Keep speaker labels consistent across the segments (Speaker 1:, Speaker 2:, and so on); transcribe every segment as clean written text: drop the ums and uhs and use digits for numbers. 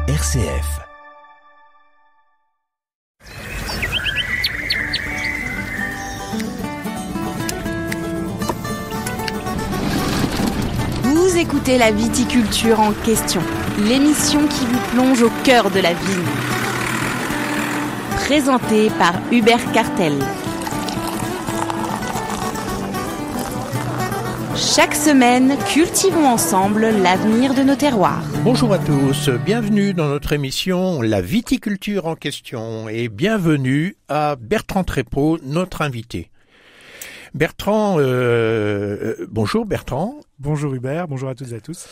Speaker 1: RCF.
Speaker 2: Vous écoutez La Viticulture en question, l'émission qui vous plonge au cœur de la vigne. Présentée par Hubert Cartel. Chaque semaine, cultivons ensemble l'avenir de nos terroirs.
Speaker 3: Bonjour à tous, bienvenue dans notre émission La Viticulture en question et bienvenue à Bertrand Trépeau, notre invité. Bertrand, bonjour Bertrand.
Speaker 4: Bonjour Hubert, bonjour à toutes et à tous.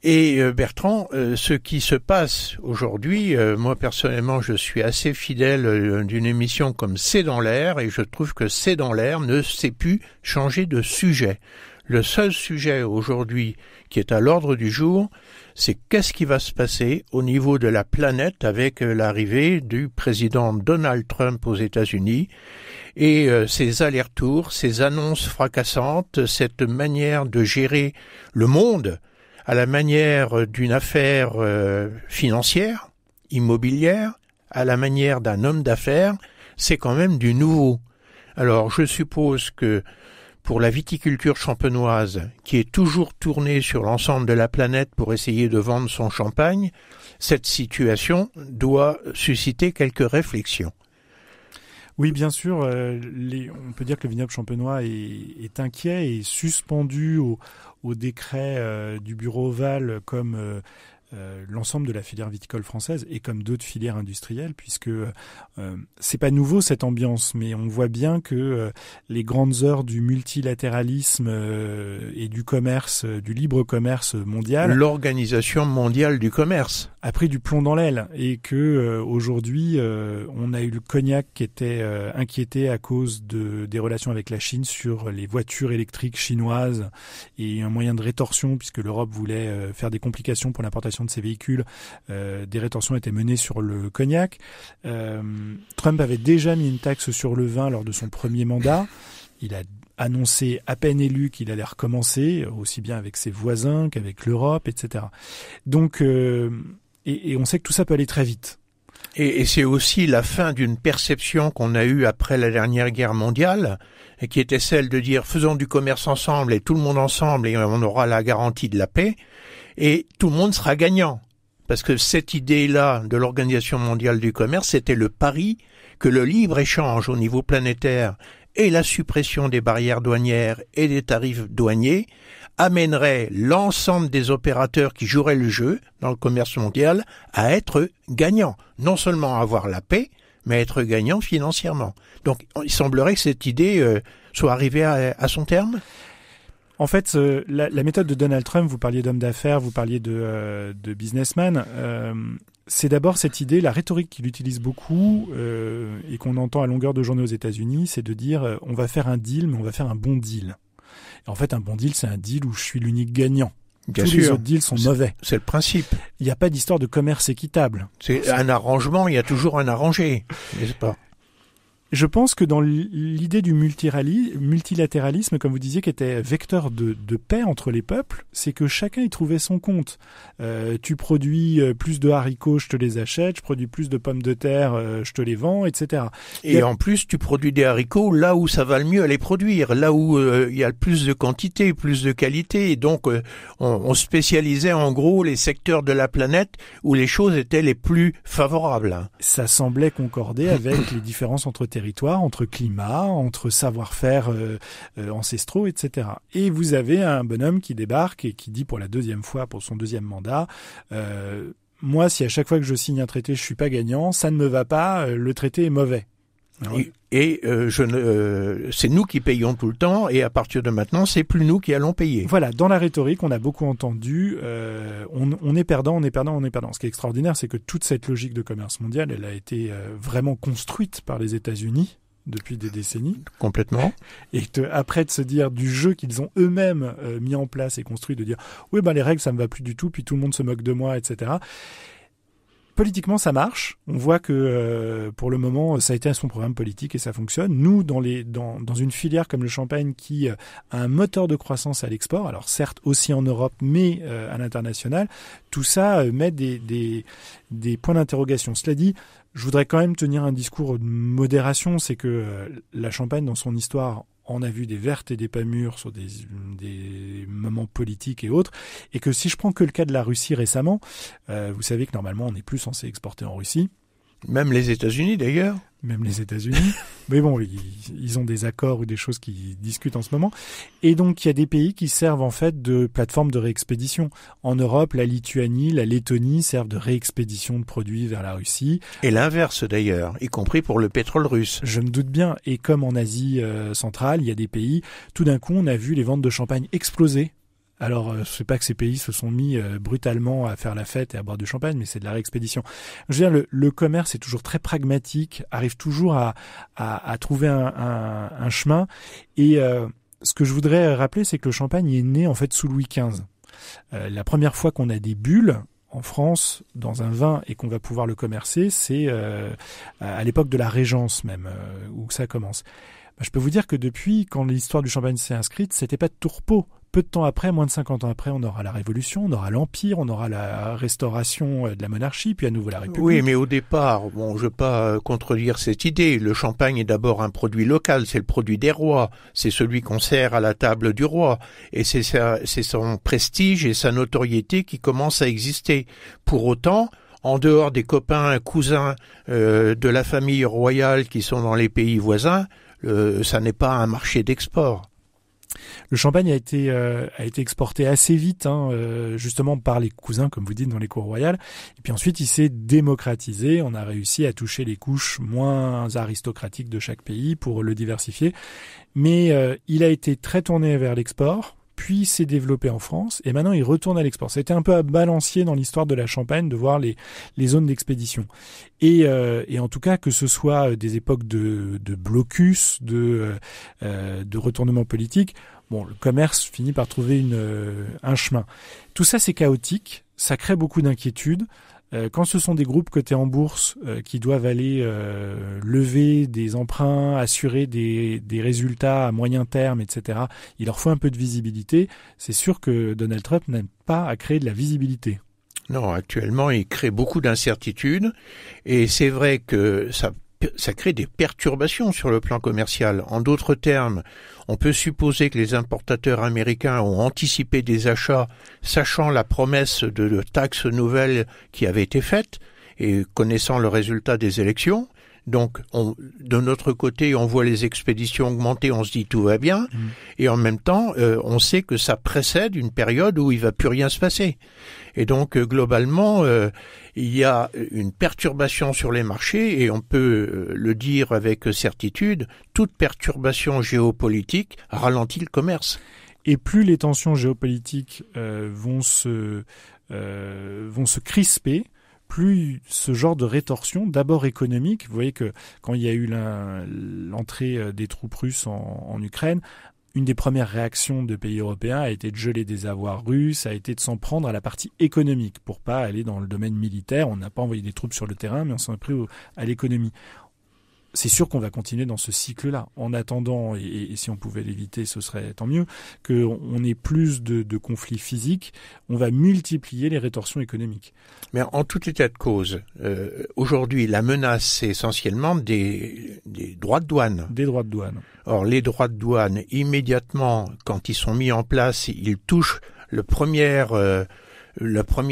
Speaker 3: Et Bertrand, ce qui se passe aujourd'hui, moi personnellement je suis assez fidèle d'une émission comme C'est dans l'air et je trouve que C'est dans l'air ne sait plus changer de sujet. Le seul sujet aujourd'hui qui est à l'ordre du jour, c'est qu'est-ce qui va se passer au niveau de la planète avec l'arrivée du président Donald Trump aux États-Unis et ses allers-retours, ses annonces fracassantes, cette manière de gérer le monde à la manière d'une affaire financière, immobilière, à la manière d'un homme d'affaires, c'est quand même du nouveau. Alors je suppose que pour la viticulture champenoise, qui est toujours tournée sur l'ensemble de la planète pour essayer de vendre son champagne, cette situation doit susciter quelques réflexions.
Speaker 4: Oui, bien sûr, on peut dire que le vignoble champenois est inquiet et suspendu au décret du bureau ovale comme l'ensemble de la filière viticole française et comme d'autres filières industrielles, puisque c'est pas nouveau cette ambiance, mais on voit bien que les grandes heures du multilatéralisme et du commerce, du libre commerce mondial,
Speaker 3: l'Organisation mondiale du commerce,
Speaker 4: a pris du plomb dans l'aile et que aujourd'hui on a eu le cognac qui était inquiété à cause des relations avec la Chine sur les voitures électriques chinoises et un moyen de rétorsion puisque l'Europe voulait faire des complications pour l'importation de ces véhicules. Des rétorsions étaient menées sur le cognac. Trump avait déjà mis une taxe sur le vin lors de son premier mandat. Il a annoncé à peine élu qu'il allait recommencer, aussi bien avec ses voisins qu'avec l'Europe, etc. Donc, et on sait que tout ça peut aller très vite.
Speaker 3: Et c'est aussi la fin d'une perception qu'on a eue après la dernière guerre mondiale, et qui était celle de dire faisons du commerce ensemble et tout le monde ensemble et on aura la garantie de la paix, et tout le monde sera gagnant. Parce que cette idée-là de l'Organisation mondiale du commerce, c'était le pari que le libre-échange au niveau planétaire et la suppression des barrières douanières et des tarifs douaniers amènerait l'ensemble des opérateurs qui joueraient le jeu dans le commerce mondial à être gagnants. Non seulement à avoir la paix, mais être gagnants financièrement. Donc il semblerait que cette idée soit arrivée à son terme.
Speaker 4: En fait, la méthode de Donald Trump, vous parliez d'homme d'affaires, vous parliez de businessman, c'est d'abord cette idée, la rhétorique qu'il utilise beaucoup et qu'on entend à longueur de journée aux États-Unis, c'est de dire on va faire un deal, mais on va faire un bon deal. Et en fait, un bon deal, c'est un deal où je suis l'unique gagnant.
Speaker 3: Bien
Speaker 4: Tous
Speaker 3: sûr.
Speaker 4: les autres deals sont mauvais.
Speaker 3: C'est le principe.
Speaker 4: Il n'y a pas d'histoire de commerce équitable.
Speaker 3: C'est un arrangement, il y a toujours un arrangé, n'est-ce pas ?
Speaker 4: Je pense que dans l'idée du multilatéralisme, comme vous disiez, qui était vecteur de paix entre les peuples, c'est que chacun y trouvait son compte. Tu produis plus de haricots, je te les achète, je produis plus de pommes de terre, je te les vends, etc.
Speaker 3: Et en plus, tu produis des haricots là où ça va le mieux à les produire, là où il y a le plus de quantité, plus de qualité. Et donc, on spécialisait en gros les secteurs de la planète où les choses étaient les plus favorables.
Speaker 4: Ça semblait concorder avec les différences entre territoires, entre climats, entre savoir-faire ancestraux, etc. Et vous avez un bonhomme qui débarque et qui dit pour la deuxième fois, pour son deuxième mandat, moi, si à chaque fois que je signe un traité, je suis pas gagnant, ça ne me va pas, le traité est mauvais.
Speaker 3: Et c'est nous qui payons tout le temps, et à partir de maintenant, c'est plus nous qui allons payer.
Speaker 4: Voilà, dans la rhétorique, on a beaucoup entendu on est perdant, on est perdant, on est perdant. Ce qui est extraordinaire, c'est que toute cette logique de commerce mondial, elle a été vraiment construite par les États-Unis depuis des décennies.
Speaker 3: Complètement.
Speaker 4: Et après de se dire du jeu qu'ils ont eux-mêmes mis en place et construit, de dire oui, les règles, ça me va plus du tout, puis tout le monde se moque de moi, etc. politiquement, ça marche. On voit que pour le moment, ça a été son programme politique et ça fonctionne. Nous, dans une filière comme le champagne qui a un moteur de croissance à l'export, alors certes aussi en Europe, mais à l'international, tout ça met des points d'interrogation. Cela dit, je voudrais quand même tenir un discours de modération. C'est que la Champagne, dans son histoire, on a vu des vertes et des pas mûres sur des moments politiques et autres, et que si je prends que le cas de la Russie récemment, vous savez que normalement on n'est plus censé exporter en Russie.
Speaker 3: Même les États-Unis d'ailleurs.
Speaker 4: Même les États-Unis. Mais bon, ils ont des accords ou des choses qui discutent en ce moment. Et donc, il y a des pays qui servent en fait de plateforme de réexpédition. En Europe, la Lituanie, la Lettonie servent de réexpédition de produits vers la Russie.
Speaker 3: Et l'inverse d'ailleurs, y compris pour le pétrole russe.
Speaker 4: Je me doute bien. Et comme en Asie centrale, il y a des pays, tout d'un coup, on a vu les ventes de champagne exploser. Alors, c'est pas que ces pays se sont mis brutalement à faire la fête et à boire du champagne, mais c'est de la réexpédition. Je veux dire, le commerce est toujours très pragmatique, arrive toujours à trouver un chemin. Et ce que je voudrais rappeler, c'est que le champagne est né en fait sous Louis XV. La première fois qu'on a des bulles en France dans un vin et qu'on va pouvoir le commercer, c'est à l'époque de la Régence même, où ça commence. Je peux vous dire que depuis, quand l'histoire du champagne s'est inscrite, c'était pas de tourpeau. Peu de temps après, moins de 50 ans après, on aura la Révolution, on aura l'Empire, on aura la restauration de la monarchie, puis à nouveau la République.
Speaker 3: Oui, mais au départ, bon, je veux pas contredire cette idée. Le champagne est d'abord un produit local, c'est le produit des rois, c'est celui qu'on sert à la table du roi, et c'est son prestige et sa notoriété qui commencent à exister. Pour autant, en dehors des copains, cousins de la famille royale qui sont dans les pays voisins, ça n'est pas un marché d'export.
Speaker 4: Le champagne a été exporté assez vite, justement par les cousins, comme vous dites, dans les cours royales. Et puis ensuite, il s'est démocratisé. On a réussi à toucher les couches moins aristocratiques de chaque pays pour le diversifier. Mais il a été très tourné vers l'export, puis s'est développé en France, et maintenant il retourne à l'export. C'était un peu à balancier dans l'histoire de la Champagne de voir les zones d'expédition. Et en tout cas, que ce soit des époques de blocus, de retournement politique, bon, le commerce finit par trouver un chemin. Tout ça, c'est chaotique, ça crée beaucoup d'inquiétudes. Quand ce sont des groupes cotés en bourse qui doivent aller lever des emprunts, assurer des résultats à moyen terme, etc., il leur faut un peu de visibilité. C'est sûr que Donald Trump n'aime pas à créer de la visibilité.
Speaker 3: Non, actuellement, il crée beaucoup d'incertitudes et c'est vrai que ça crée des perturbations sur le plan commercial. En d'autres termes, on peut supposer que les importateurs américains ont anticipé des achats, sachant la promesse de taxes nouvelles qui avait été faite et connaissant le résultat des élections. Donc, de notre côté, on voit les expéditions augmenter, on se dit tout va bien, et en même temps, on sait que ça précède une période où il va plus rien se passer. Et donc, globalement, il y a une perturbation sur les marchés, et on peut le dire avec certitude, toute perturbation géopolitique ralentit le commerce.
Speaker 4: Et plus les tensions géopolitiques vont se crisper, plus ce genre de rétorsion, d'abord économique, vous voyez que quand il y a eu l'entrée des troupes russes en Ukraine, une des premières réactions de pays européens a été de geler des avoirs russes, a été de s'en prendre à la partie économique pour pas aller dans le domaine militaire. On n'a pas envoyé des troupes sur le terrain, mais on s'en est pris à l'économie. C'est sûr qu'on va continuer dans ce cycle-là. En attendant, et si on pouvait l'éviter, ce serait tant mieux, qu'on ait plus de conflits physiques, on va multiplier les rétorsions économiques.
Speaker 3: Mais en tout état de cause, aujourd'hui, la menace, c'est essentiellement des droits de douane.
Speaker 4: Des droits de douane.
Speaker 3: Or, les droits de douane, immédiatement, quand ils sont mis en place, ils touchent la première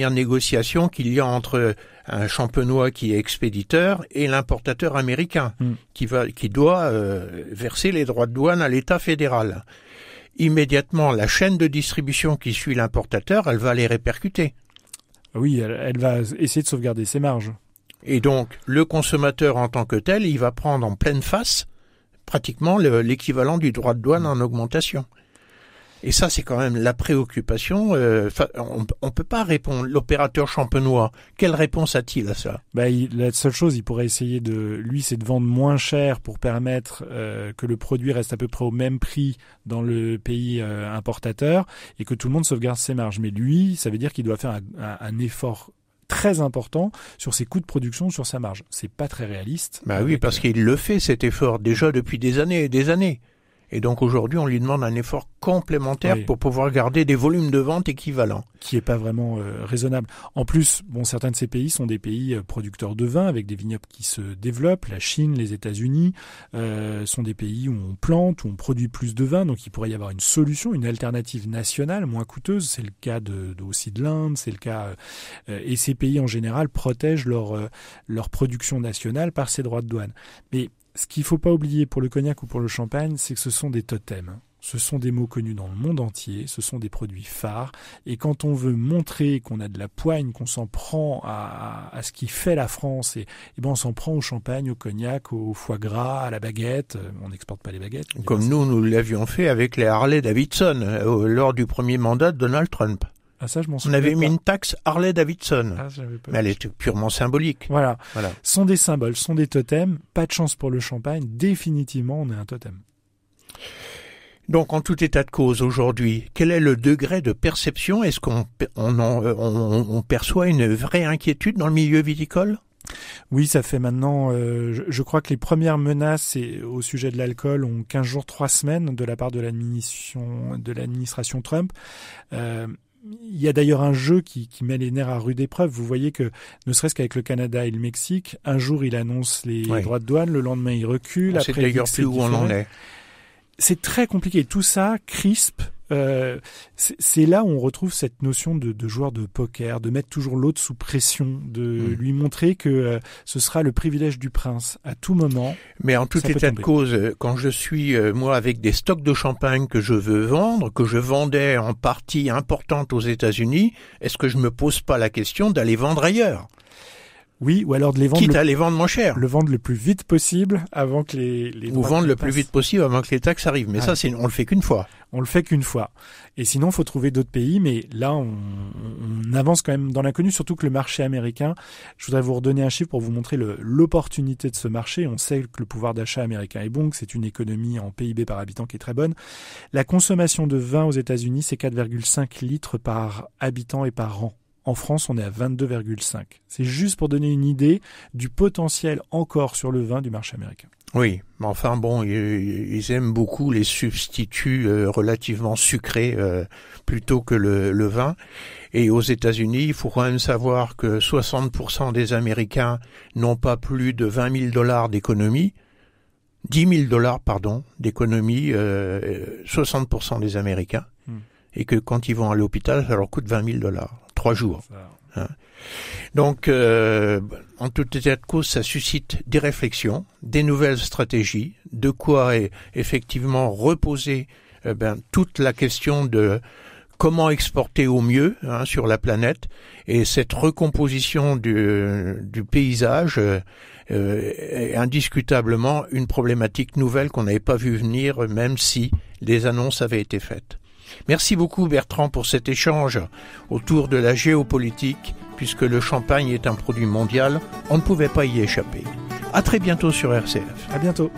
Speaker 3: négociation qu'il y a entre un champenois qui est expéditeur et l'importateur américain qui doit verser les droits de douane à l'État fédéral. Immédiatement, la chaîne de distribution qui suit l'importateur, elle va les répercuter.
Speaker 4: Oui, elle va essayer de sauvegarder ses marges.
Speaker 3: Et donc, le consommateur en tant que tel, il va prendre en pleine face pratiquement l'équivalent du droit de douane en augmentation. Et ça, c'est quand même la préoccupation. On peut pas répondre. L'opérateur champenois, quelle réponse a-t-il à ça ?
Speaker 4: La seule chose, il pourrait essayer c'est de vendre moins cher pour permettre que le produit reste à peu près au même prix dans le pays importateur et que tout le monde sauvegarde ses marges. Mais lui, ça veut dire qu'il doit faire un effort très important sur ses coûts de production, sur sa marge. C'est pas très réaliste.
Speaker 3: Bah oui, parce qu'il le fait cet effort déjà depuis des années et des années. Et donc aujourd'hui, on lui demande un effort complémentaire pour pouvoir garder des volumes de vente équivalents.
Speaker 4: Qui est pas vraiment raisonnable. En plus, certains de ces pays sont des pays producteurs de vin avec des vignobles qui se développent. La Chine, les États-Unis sont des pays où on plante, où on produit plus de vin. Donc il pourrait y avoir une solution, une alternative nationale moins coûteuse. C'est le cas aussi de l'Inde, c'est le cas. Et ces pays en général protègent leur production nationale par ces droits de douane. Mais ce qu'il ne faut pas oublier pour le cognac ou pour le champagne, c'est que ce sont des totems. Ce sont des mots connus dans le monde entier, ce sont des produits phares. Et quand on veut montrer qu'on a de la poigne, qu'on s'en prend à ce qui fait la France, on s'en prend au champagne, au cognac, au foie gras, à la baguette. On n'exporte pas les baguettes.
Speaker 3: Comme nous l'avions fait avec les Harley-Davidson lors du premier mandat de Donald Trump.
Speaker 4: Ah, ça, je m'en souviens.
Speaker 3: On avait mis une taxe Harley-Davidson.
Speaker 4: Ah, j'avais pas.
Speaker 3: Mais elle était purement symbolique.
Speaker 4: Voilà. Sont des symboles, sont des totems. Pas de chance pour le champagne. Définitivement, on est un totem.
Speaker 3: Donc, en tout état de cause, aujourd'hui, quel est le degré de perception? Est-ce qu'on perçoit une vraie inquiétude dans le milieu viticole?
Speaker 4: Oui, ça fait maintenant, je crois que les premières menaces au sujet de l'alcool ont 15 jours, 3 semaines de la part de l'administration Trump. Il y a d'ailleurs un jeu qui met les nerfs à rude épreuve. Vous voyez que, ne serait-ce qu'avec le Canada et le Mexique, un jour il annonce les droits de douane, le lendemain il recule.
Speaker 3: On sait d'ailleurs plus où on en est.
Speaker 4: C'est très compliqué. Tout ça crispe. C'est là où on retrouve cette notion de joueur de poker, de mettre toujours l'autre sous pression, de lui montrer que ce sera le privilège du prince à tout moment.
Speaker 3: Mais en tout état de cause, quand je suis moi avec des stocks de champagne que je veux vendre, que je vendais en partie importante aux États-Unis, est-ce que je me pose pas la question d'aller vendre ailleurs?
Speaker 4: Oui, ou alors de les vendre.
Speaker 3: Quitte à les vendre moins cher.
Speaker 4: Le vendre le plus vite possible avant que les
Speaker 3: ou vendre le plus vite possible avant que les taxes arrivent. Mais ça, on le fait qu'une fois.
Speaker 4: On le fait qu'une fois. Et sinon, faut trouver d'autres pays. Mais là, on avance quand même dans l'inconnu, surtout que le marché américain, je voudrais vous redonner un chiffre pour vous montrer l'opportunité de ce marché. On sait que le pouvoir d'achat américain est bon, que c'est une économie en PIB par habitant qui est très bonne. La consommation de vin aux États-Unis, c'est 4,5 litres par habitant et par an. En France, on est à 22,5. C'est juste pour donner une idée du potentiel encore sur le vin du marché américain.
Speaker 3: Oui, mais enfin bon, ils aiment beaucoup les substituts relativement sucrés plutôt que le vin. Et aux États-Unis, il faut quand même savoir que 60% des Américains n'ont pas plus de $20,000 d'économie. $10,000, d'économie, 60% des Américains. Et que quand ils vont à l'hôpital, ça leur coûte $20,000. 3 jours. Hein. Donc, en tout état de cause, ça suscite des réflexions, des nouvelles stratégies, de quoi effectivement reposer toute la question de comment exporter au mieux sur la planète. Et cette recomposition du paysage est indiscutablement une problématique nouvelle qu'on n'avait pas vu venir, même si les annonces avaient été faites. Merci beaucoup Bertrand pour cet échange autour de la géopolitique, puisque le champagne est un produit mondial, on ne pouvait pas y échapper. À très bientôt sur RCF.
Speaker 4: À bientôt.